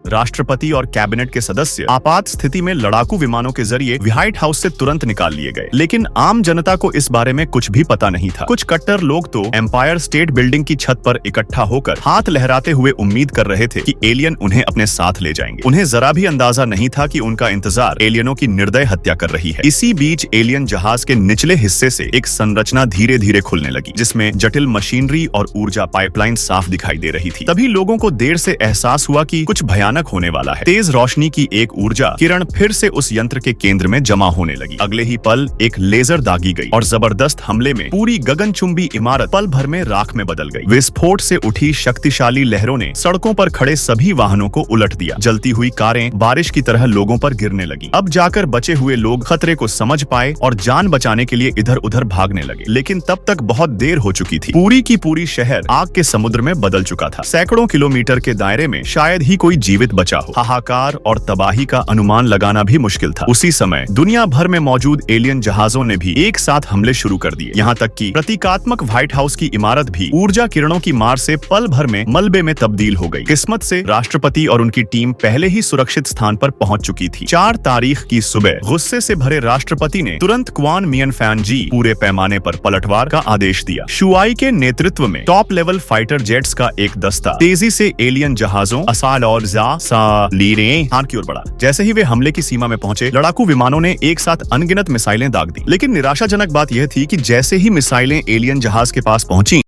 राष्ट्रपति और कैबिनेट के सदस्य आपात स्थिति में लड़ाकू विमानों के जरिए व्हाइट हाउस से तुरंत निकाल लिए गए, लेकिन आम जनता को इस बारे में कुछ भी पता नहीं था। कुछ कट्टर लोग तो एम्पायर स्टेट बिल्डिंग की छत पर इकट्ठा होकर हाथ लहराते हुए उम्मीद कर रहे थे कि एलियन उन्हें अपने साथ ले जाएंगे। उन्हें जरा भी अंदाजा नहीं था कि उनका इंतजार एलियनों की निर्दय हत्या कर रही है। इसी बीच एलियन जहाज के निचले हिस्से से एक संरचना धीरे धीरे खुलने लगी, जिसमें जटिल मशीनरी और ऊर्जा पाइपलाइन साफ दिखाई दे रही थी। तभी लोगों को देर से एहसास हुआ कि कुछ भयानक होने वाला है। तेज रोशनी की एक ऊर्जा किरण फिर से उस यंत्र के केंद्र में जमा होने लगी। अगले ही पल एक लेजर दागी गई और जबरदस्त हमले में पूरी गगनचुंबी इमारत पल भर में राख में बदल गई। विस्फोट से उठी शक्तिशाली लहरों ने सड़कों पर खड़े सभी वाहनों को उलट दिया। जलती हुई कारें बारिश की तरह लोगों पर गिरने लगी। अब जाकर बचे हुए लोग खतरे को समझ पाए और जान बचाने के लिए इधर उधर भागने लगे, लेकिन तब तक बहुत देर हो चुकी थी। पूरी की पूरी शहर आग के समुद्र में बदल चुका था। सैकड़ों किलोमीटर के दायरे में शायद ही कोई जीवित बचा हो। हाहाकार और तबाही का अनुमान लगाना भी मुश्किल था। उसी समय दुनिया भर में मौजूद एलियन जहाजों ने भी एक साथ हमले शुरू कर दिए। यहाँ तक कि प्रतीकात्मक व्हाइट हाउस की इमारत भी ऊर्जा किरणों की मार से पल भर में मलबे में तब्दील हो गई। किस्मत से राष्ट्रपति और उनकी टीम पहले ही सुरक्षित स्थान पर पहुंच चुकी थी। 4 तारीख की सुबह गुस्से से भरे राष्ट्रपति ने तुरंत क्वान मियन फैन जी पूरे पैमाने पर पलटवार का आदेश दिया। शुआई के नेतृत्व में टॉप लेवल फाइटर जेट्स का एक दस्ता तेजी से एलियन जहाजों असाल और खान की ओर बढ़ा। जैसे ही वे हमले की सीमा में पहुंचे, लड़ाकू विमानों ने एक साथ अनगिनत मिसाइलें दाग दी। लेकिन निराशाजनक बात यह थी कि जैसे ही मिसाइलें एलियन जहाज के पास पहुंची,